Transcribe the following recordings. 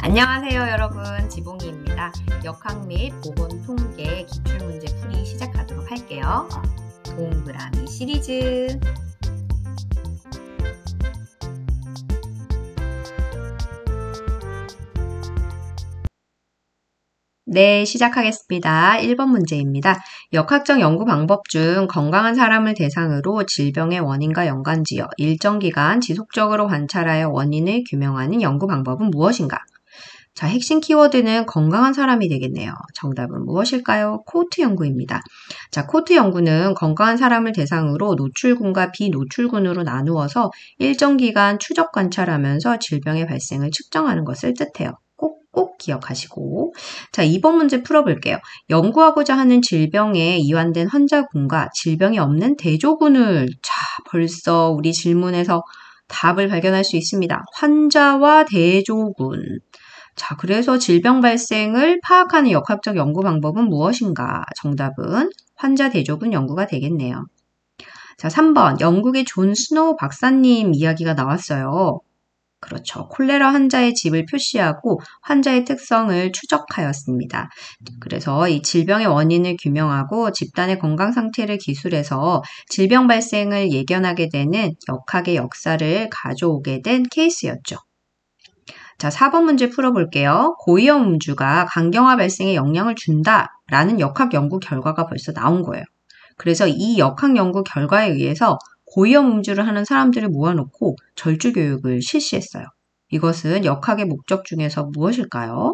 안녕하세요 여러분, 지봉이입니다. 역학 및 보건 통계 기출문제 풀이 시작하도록 할게요. 동그라미 시리즈. 네, 시작하겠습니다. 1번 문제입니다. 역학적 연구 방법 중 건강한 사람을 대상으로 질병의 원인과 연관지어 일정 기간 지속적으로 관찰하여 원인을 규명하는 연구 방법은 무엇인가? 자, 핵심 키워드는 건강한 사람이 되겠네요. 정답은 무엇일까요? 코호트 연구입니다. 자, 코호트 연구는 건강한 사람을 대상으로 노출군과 비노출군으로 나누어서 일정 기간 추적 관찰하면서 질병의 발생을 측정하는 것을 뜻해요. 꼭 기억하시고. 자, 2번 문제 풀어볼게요. 연구하고자 하는 질병에 이완된 환자군과 질병이 없는 대조군을, 자, 벌써 우리 질문에서 답을 발견할 수 있습니다. 환자와 대조군. 자, 그래서 질병 발생을 파악하는 역학적 연구 방법은 무엇인가? 정답은 환자 대조군 연구가 되겠네요. 자, 3번. 영국의 존 스노우 박사님 이야기가 나왔어요. 그렇죠. 콜레라 환자의 집을 표시하고 환자의 특성을 추적하였습니다. 그래서 이 질병의 원인을 규명하고 집단의 건강 상태를 기술해서 질병 발생을 예견하게 되는 역학의 역사를 가져오게 된 케이스였죠. 자, 4번 문제 풀어볼게요. 고위험 음주가 간경화 발생에 영향을 준다라는 역학 연구 결과가 벌써 나온 거예요. 그래서 이 역학 연구 결과에 의해서 고위험 음주를 하는 사람들을 모아놓고 절주 교육을 실시했어요. 이것은 역학의 목적 중에서 무엇일까요?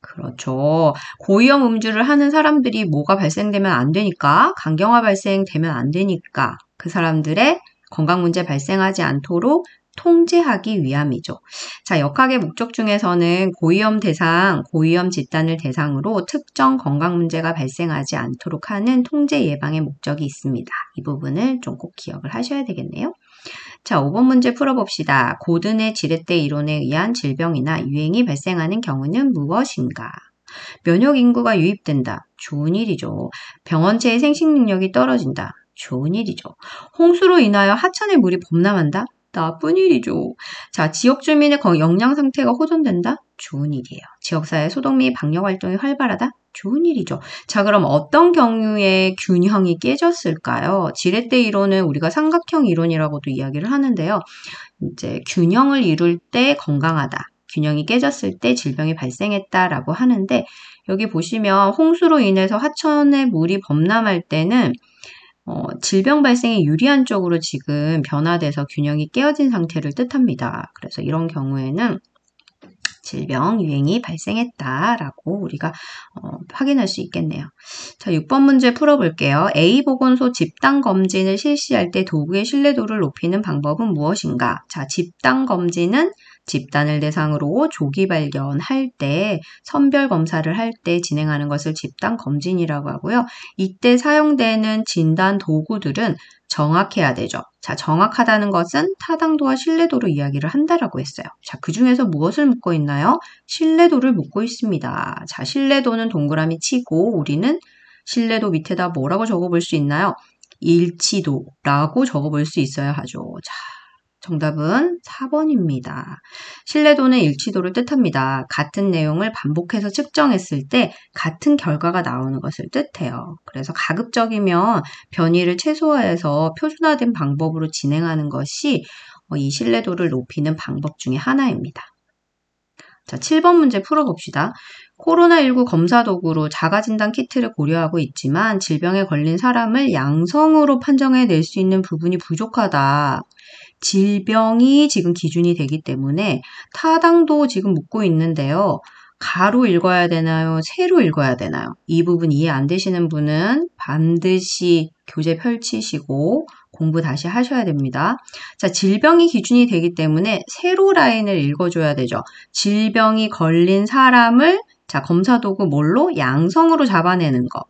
그렇죠. 고위험 음주를 하는 사람들이 뭐가 발생되면 안 되니까, 간경화 발생되면 안 되니까 그 사람들의 건강 문제 발생하지 않도록 통제하기 위함이죠. 자, 역학의 목적 중에서는 고위험 집단을 대상으로 특정 건강 문제가 발생하지 않도록 하는 통제 예방의 목적이 있습니다. 이 부분을 좀 꼭 기억을 하셔야 되겠네요. 자, 5번 문제 풀어봅시다. 고든의 지렛대 이론에 의한 질병이나 유행이 발생하는 경우는 무엇인가? 면역 인구가 유입된다. 좋은 일이죠. 병원체의 생식 능력이 떨어진다. 좋은 일이죠. 홍수로 인하여 하천의 물이 범람한다. 나쁜 일이죠. 자, 지역 주민의 영양 상태가 호전된다? 좋은 일이에요. 지역사회 소독 및 방역 활동이 활발하다? 좋은 일이죠. 자, 그럼 어떤 경우에 균형이 깨졌을까요? 지렛대 이론은 우리가 삼각형 이론이라고도 이야기를 하는데요. 이제 균형을 이룰 때 건강하다. 균형이 깨졌을 때 질병이 발생했다라고 하는데, 여기 보시면 홍수로 인해서 하천의 물이 범람할 때는 질병 발생에 유리한 쪽으로 지금 변화돼서 균형이 깨어진 상태를 뜻합니다. 그래서 이런 경우에는 질병 유행이 발생했다라고 우리가 확인할 수 있겠네요. 자, 6번 문제 풀어볼게요. A보건소 집단검진을 실시할 때 도구의 신뢰도를 높이는 방법은 무엇인가? 자, 집단검진은 집단을 대상으로 조기 발견할 때, 선별 검사를 할 때 진행하는 것을 집단검진이라고 하고요. 이때 사용되는 진단 도구들은 정확해야 되죠. 자, 정확하다는 것은 타당도와 신뢰도로 이야기를 한다라고 했어요. 자, 그 중에서 무엇을 묻고 있나요? 신뢰도를 묻고 있습니다. 자, 신뢰도는 동그라미 치고 우리는 신뢰도 밑에다 뭐라고 적어볼 수 있나요? 일치도라고 적어볼 수 있어야 하죠. 자, 정답은 4번입니다. 신뢰도는 일치도를 뜻합니다. 같은 내용을 반복해서 측정했을 때 같은 결과가 나오는 것을 뜻해요. 그래서 가급적이면 변이를 최소화해서 표준화된 방법으로 진행하는 것이 이 신뢰도를 높이는 방법 중에 하나입니다. 자, 7번 문제 풀어봅시다. 코로나19 검사 도구로 자가진단 키트를 고려하고 있지만 질병에 걸린 사람을 양성으로 판정해낼 수 있는 부분이 부족하다. 질병이 지금 기준이 되기 때문에 타당도 지금 묻고 있는데요. 가로 읽어야 되나요? 세로 읽어야 되나요? 이 부분 이해 안 되시는 분은 반드시 교재 펼치시고 공부 다시 하셔야 됩니다. 자, 질병이 기준이 되기 때문에 세로 라인을 읽어줘야 되죠. 질병이 걸린 사람을 자, 검사 도구 뭘로? 양성으로 잡아내는 거.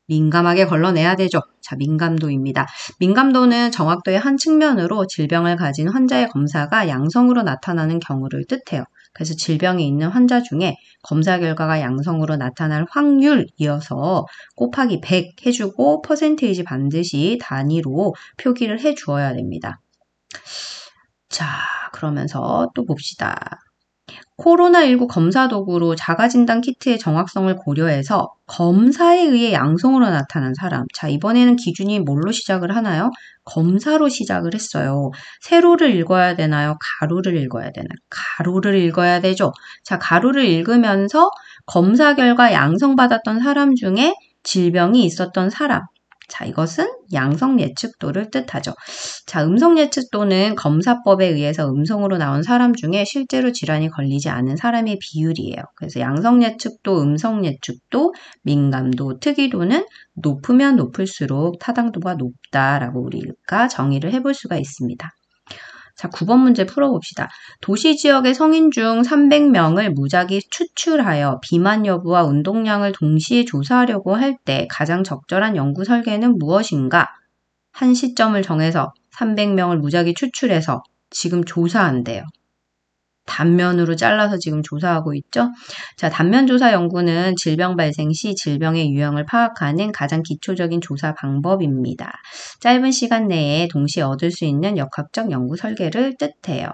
민감하게 걸러내야 되죠. 자, 민감도입니다. 민감도는 정확도의 한 측면으로 질병을 가진 환자의 검사가 양성으로 나타나는 경우를 뜻해요. 그래서 질병이 있는 환자 중에 검사 결과가 양성으로 나타날 확률이어서 곱하기 100 해주고 퍼센테이지 반드시 단위로 표기를 해주어야 됩니다. 자, 그러면서 또 봅시다. 코로나19 검사 도구로 자가진단 키트의 정확성을 고려해서 검사에 의해 양성으로 나타난 사람. 자, 이번에는 기준이 뭘로 시작을 하나요? 검사로 시작을 했어요. 세로를 읽어야 되나요? 가로를 읽어야 되나요? 가로를 읽어야 되죠. 자, 가로를 읽으면서 검사 결과 양성받았던 사람 중에 질병이 있었던 사람. 자, 이것은 양성 예측도를 뜻하죠. 자, 음성 예측도는 검사법에 의해서 음성으로 나온 사람 중에 실제로 질환이 걸리지 않은 사람의 비율이에요. 그래서 양성 예측도, 음성 예측도, 민감도, 특이도는 높으면 높을수록 타당도가 높다라고 우리가 정의를 해볼 수가 있습니다. 자, 9번 문제 풀어봅시다. 도시 지역의 성인 중 300명을 무작위 추출하여 비만 여부와 운동량을 동시에 조사하려고 할 때 가장 적절한 연구 설계는 무엇인가? 한 시점을 정해서 300명을 무작위 추출해서 지금 조사한대요. 단면으로 잘라서 지금 조사하고 있죠. 자, 단면조사 연구는 질병 발생 시 질병의 유형을 파악하는 가장 기초적인 조사 방법입니다. 짧은 시간 내에 동시에 얻을 수 있는 역학적 연구 설계를 뜻해요.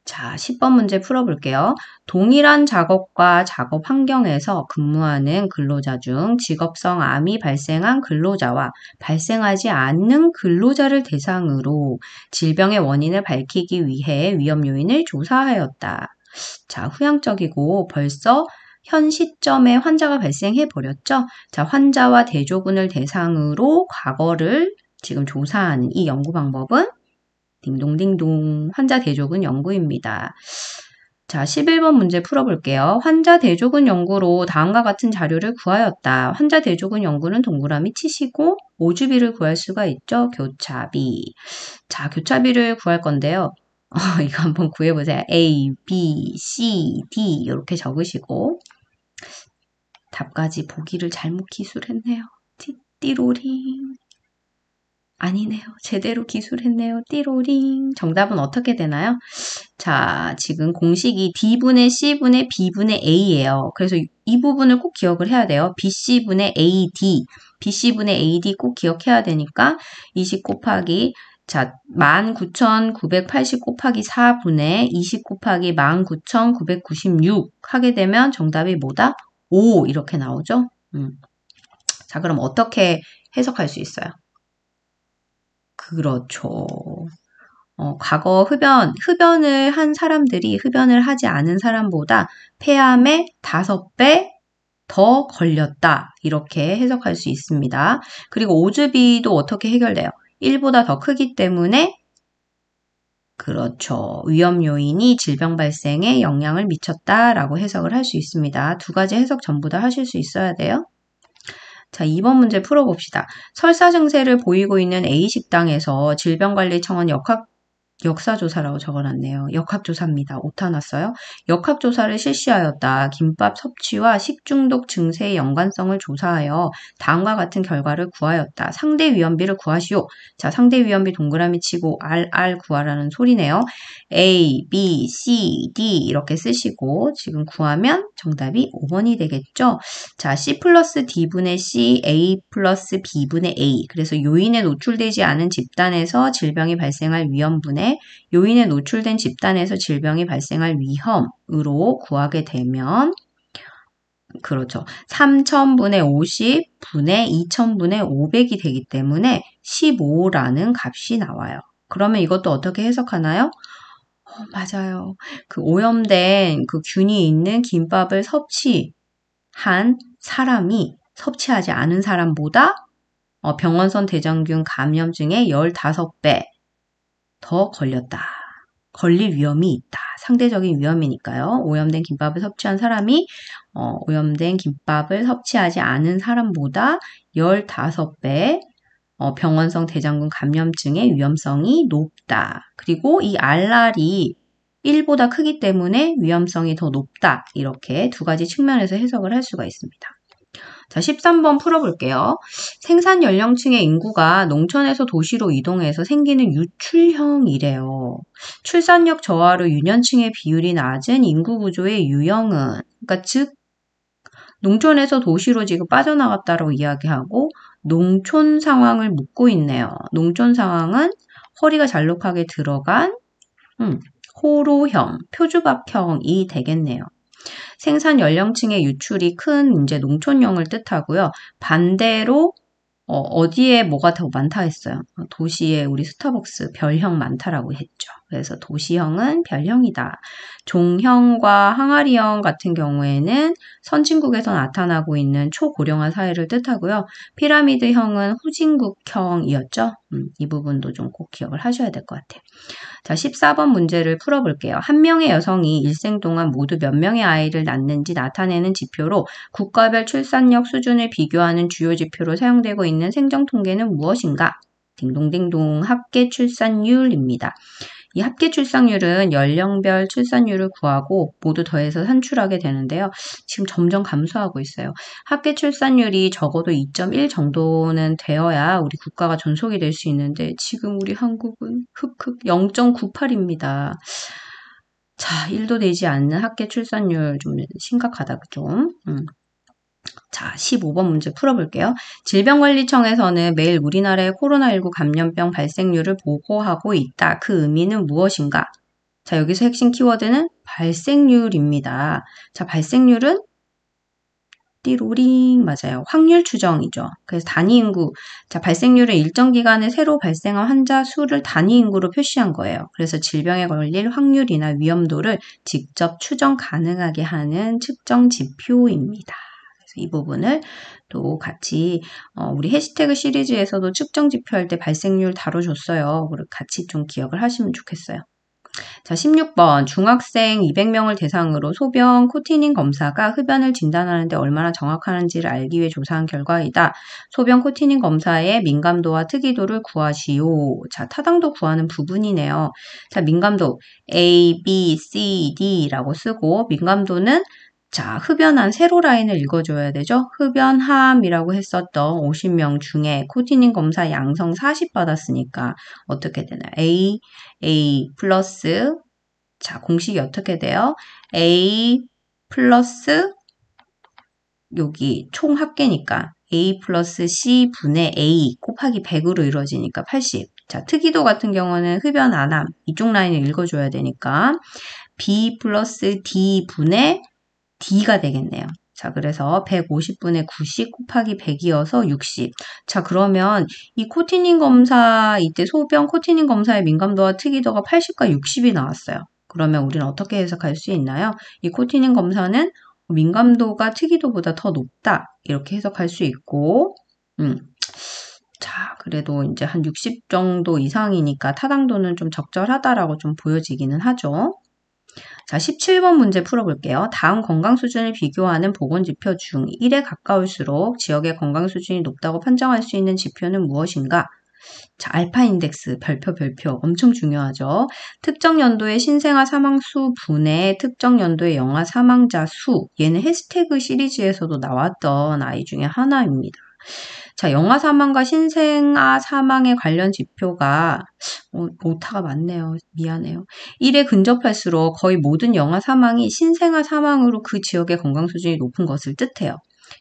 자, 10번 문제 풀어볼게요. 동일한 작업과 작업 환경에서 근무하는 근로자 중 직업성 암이 발생한 근로자와 발생하지 않는 근로자를 대상으로 질병의 원인을 밝히기 위해 위험 요인을 조사하였다. 자, 후향적이고 벌써 현 시점에 환자가 발생해 버렸죠. 자, 환자와 대조군을 대상으로 과거를 지금 조사하는 이 연구 방법은 딩동딩동 환자 대조군 연구입니다. 자, 11번 문제 풀어볼게요. 환자 대조군 연구로 다음과 같은 자료를 구하였다. 환자 대조군 연구는 동그라미 치시고 오주비를 구할 수가 있죠. 교차비. 자, 교차비를 구할 건데요. 이거 한번 구해보세요. A, B, C, D 이렇게 적으시고 답까지 보기를 잘못 기술했네요. 띠로링. 아니네요. 제대로 기술했네요. 띠로링. 정답은 어떻게 되나요? 자, 지금 공식이 D분의 C분의 B분의 A예요. 그래서 이 부분을 꼭 기억을 해야 돼요. BC분의 AD. BC분의 AD 꼭 기억해야 되니까 20 곱하기 자, 19,980 곱하기 4분의 20 곱하기 19,996 하게 되면 정답이 뭐다? 5 이렇게 나오죠? 자, 그럼 어떻게 해석할 수 있어요? 그렇죠. 과거 흡연을 한 사람들이 흡연을 하지 않은 사람보다 폐암에 5배 더 걸렸다. 이렇게 해석할 수 있습니다. 그리고 오주비도 어떻게 해결돼요? 1보다 더 크기 때문에 그렇죠. 위험 요인이 질병 발생에 영향을 미쳤다라고 해석을 할 수 있습니다. 두 가지 해석 전부 다 하실 수 있어야 돼요. 자, 2번 문제 풀어봅시다. 설사 증세를 보이고 있는 A식당에서 질병관리청은 역사조사라고 적어놨네요. 역학조사입니다. 오타 났어요. 역학조사를 실시하였다. 김밥 섭취와 식중독 증세의 연관성을 조사하여 다음과 같은 결과를 구하였다. 상대 위험비를 구하시오. 자, 상대 위험비 동그라미 치고 RR 구하라는 소리네요. A, B, C, D 이렇게 쓰시고 지금 구하면 정답이 5번이 되겠죠. 자, C 플러스 D분의 C, A 플러스 B분의 A. 그래서 요인에 노출되지 않은 집단에서 질병이 발생할 위험분의 요인에 노출된 집단에서 질병이 발생할 위험으로 구하게 되면 그렇죠. 3000분의 50 분의 2000분의 500이 되기 때문에 15라는 값이 나와요. 그러면 이것도 어떻게 해석하나요? 맞아요. 그 오염된 그 균이 있는 김밥을 섭취한 사람이 섭취하지 않은 사람보다 병원성 대장균 감염증의 15배 더 걸렸다. 걸릴 위험이 있다. 상대적인 위험이니까요. 오염된 김밥을 섭취한 사람이 오염된 김밥을 섭취하지 않은 사람보다 15배 병원성 대장균 감염증의 위험성이 높다. 그리고 이 RR이 1보다 크기 때문에 위험성이 더 높다. 이렇게 두 가지 측면에서 해석을 할 수가 있습니다. 자, 13번 풀어볼게요. 생산 연령층의 인구가 농촌에서 도시로 이동해서 생기는 유출형이래요. 출산력 저하로 유년층의 비율이 낮은 인구 구조의 유형은, 그러니까 즉 농촌에서 도시로 지금 빠져나갔다고 이야기하고 농촌 상황을 묻고 있네요. 농촌 상황은 허리가 잘록하게 들어간 호로형, 표주박형이 되겠네요. 생산 연령층의 유출이 큰 이제 농촌형을 뜻하고요. 반대로 어디에 뭐가 더 많다 했어요. 도시에 우리 스타벅스 별형 많다라고 했죠. 그래서 도시형은 별형이다. 종형과 항아리형 같은 경우에는 선진국에서 나타나고 있는 초고령화 사회를 뜻하고요. 피라미드형은 후진국형이었죠. 이 부분도 좀 꼭 기억을 하셔야 될 것 같아요. 자, 14번 문제를 풀어볼게요. 한 명의 여성이 일생 동안 모두 몇 명의 아이를 낳는지 나타내는 지표로 국가별 출산력 수준을 비교하는 주요 지표로 사용되고 있는 생정 통계는 무엇인가? 딩동댕동 합계 출산율입니다. 이 합계 출산율은 연령별 출산율을 구하고 모두 더해서 산출하게 되는데요. 지금 점점 감소하고 있어요. 합계 출산율이 적어도 2.1 정도는 되어야 우리 국가가 존속이 될 수 있는데 지금 우리 한국은 흑흑 0.98입니다. 자, 1도 되지 않는 합계 출산율 좀 심각하다, 그죠? 자, 15번 문제 풀어볼게요. 질병관리청에서는 매일 우리나라의 코로나19 감염병 발생률을 보고하고 있다. 그 의미는 무엇인가? 자, 여기서 핵심 키워드는 발생률입니다. 자, 발생률은 띠로링 맞아요. 확률 추정이죠. 그래서 단위 인구. 자, 발생률은 일정 기간에 새로 발생한 환자 수를 단위 인구로 표시한 거예요. 그래서 질병에 걸릴 확률이나 위험도를 직접 추정 가능하게 하는 측정 지표입니다. 그래서 이 부분을 또 같이 우리 해시태그 시리즈에서도 측정 지표 할 때 발생률 다뤄줬어요. 그리고 같이 좀 기억을 하시면 좋겠어요. 자, 16번 중학생 200명을 대상으로 소변 코티닌 검사가 흡연을 진단하는데 얼마나 정확한지를 알기 위해 조사한 결과이다. 소변 코티닌 검사의 민감도와 특이도를 구하시오. 자, 타당도 구하는 부분이네요. 자, 민감도 A, B, C, D라고 쓰고 민감도는 자, 흡연한 세로 라인을 읽어줘야 되죠. 흡연함이라고 했었던 50명 중에 코티닌 검사 양성 40 받았으니까 어떻게 되나요? A 플러스 자, 공식이 어떻게 돼요? A 플러스 여기 총 합계니까 A 플러스 C 분의 A 곱하기 100으로 이루어지니까 80. 자, 특이도 같은 경우는 흡연 안함 이쪽 라인을 읽어줘야 되니까 B 플러스 D 분의 D가 되겠네요. 자, 그래서 150분의 90 곱하기 100이어서 60. 자, 그러면 이 코티닌 검사, 이때 소변 코티닌 검사의 민감도와 특이도가 80과 60이 나왔어요. 그러면 우리는 어떻게 해석할 수 있나요? 이 코티닌 검사는 민감도가 특이도보다 더 높다. 이렇게 해석할 수 있고, 자, 그래도 이제 한 60 정도 이상이니까 타당도는 좀 적절하다라고 좀 보여지기는 하죠. 자, 17번 문제 풀어볼게요. 다음 건강 수준을 비교하는 보건지표 중 1에 가까울수록 지역의 건강 수준이 높다고 판정할 수 있는 지표는 무엇인가? 자, 알파 인덱스, 별표 엄청 중요하죠. 특정 연도의 신생아 사망 수 분의 특정 연도의 영아 사망자 수. 얘는 해시태그 시리즈에서도 나왔던 아이 중에 하나입니다. 자, 영아 사망과 신생아 사망에 관련 지표가 오타가 많네요. 미안해요. 1에 근접할수록 거의 모든 영아 사망이 신생아 사망으로 그 지역의 건강 수준이 높은 것을 뜻해요.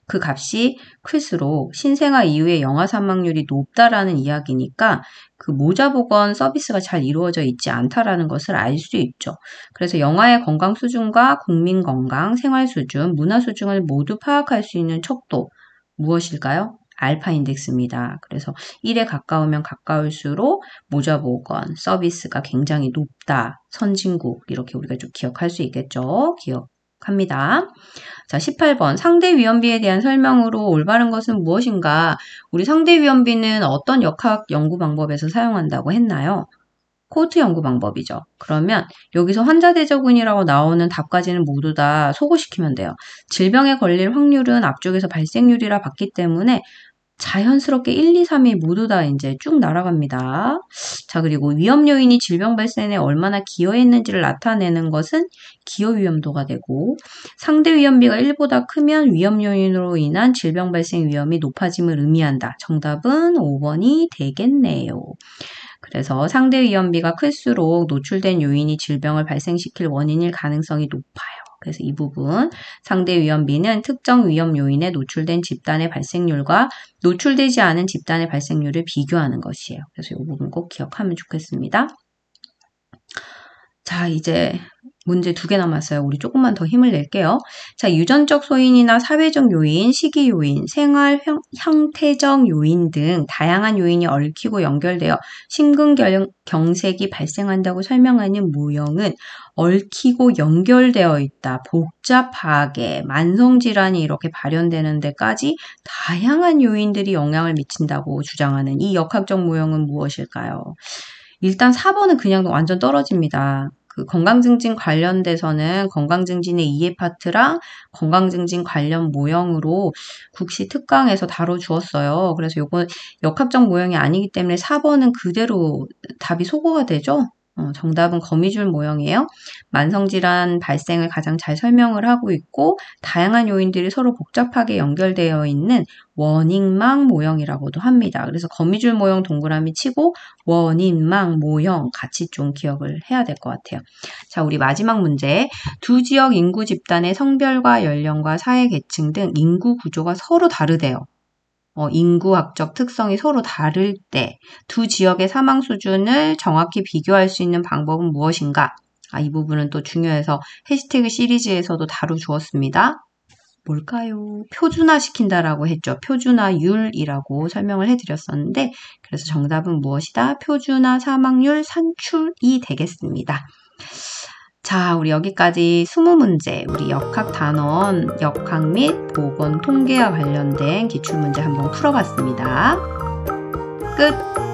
그 값이 클수록 신생아 이후에 영아 사망률이 높다라는 이야기니까 그 모자보건 서비스가 잘 이루어져 있지 않다라는 것을 알 수 있죠. 그래서 영아의 건강 수준과 국민 건강, 생활 수준, 문화 수준을 모두 파악할 수 있는 척도 무엇일까요? 알파 인덱스입니다. 그래서 1에 가까우면 가까울수록 모자보건 서비스가 굉장히 높다. 선진국 이렇게 우리가 좀 기억할 수 있겠죠. 기억합니다. 자, 18번 상대 위험비에 대한 설명으로 올바른 것은 무엇인가? 우리 상대 위험비는 어떤 역학 연구 방법에서 사용한다고 했나요? 코호트 연구 방법이죠. 그러면 여기서 환자 대조군이라고 나오는 답까지는 모두 다 소거시키면 돼요. 질병에 걸릴 확률은 앞쪽에서 발생률이라 봤기 때문에 자연스럽게 1, 2, 3이 모두 다 이제 쭉 날아갑니다. 자, 그리고 위험 요인이 질병 발생에 얼마나 기여했는지를 나타내는 것은 기여 위험도가 되고 상대 위험비가 1보다 크면 위험 요인으로 인한 질병 발생 위험이 높아짐을 의미한다. 정답은 5번이 되겠네요. 그래서 상대 위험비가 클수록 노출된 요인이 질병을 발생시킬 원인일 가능성이 높아요. 그래서 이 부분 상대 위험비는 특정 위험 요인에 노출된 집단의 발생률과 노출되지 않은 집단의 발생률을 비교하는 것이에요. 그래서 이 부분 꼭 기억하면 좋겠습니다. 자, 이제 문제 2개 남았어요. 우리 조금만 더 힘을 낼게요. 자, 유전적 소인이나 사회적 요인, 시기 요인, 생활 형태적 요인 등 다양한 요인이 얽히고 연결되어 심근경색이 발생한다고 설명하는 무형은 얽히고 연결되어 있다. 복잡하게 만성질환이 이렇게 발현되는 데까지 다양한 요인들이 영향을 미친다고 주장하는 이 역학적 무형은 무엇일까요? 일단 4번은 그냥 완전 떨어집니다. 그 건강증진 관련돼서는 건강증진의 2회 파트랑 건강증진 관련 모형으로 국시 특강에서 다뤄주었어요. 그래서 요건 역학적 모형이 아니기 때문에 4번은 그대로 답이 소거가 되죠. 정답은 거미줄 모형이에요. 만성질환 발생을 가장 잘 설명을 하고 있고 다양한 요인들이 서로 복잡하게 연결되어 있는 원인망 모형이라고도 합니다. 그래서 거미줄 모형 동그라미 치고 원인망 모형 같이 좀 기억을 해야 될 것 같아요. 자, 우리 마지막 문제. 두 지역 인구 집단의 성별과 연령과 사회 계층 등 인구 구조가 서로 다르대요. 인구학적 특성이 서로 다를 때 두 지역의 사망 수준을 정확히 비교할 수 있는 방법은 무엇인가? 이 부분은 또 중요해서 해시태그 시리즈에서도 다뤄주었습니다. 뭘까요? 표준화시킨다라고 했죠. 표준화율이라고 설명을 해드렸었는데 그래서 정답은 무엇이다? 표준화 사망률 산출이 되겠습니다. 자, 우리 여기까지 20문제, 우리 역학 단원, 역학 및 보건 통계와 관련된 기출문제 한번 풀어봤습니다. 끝!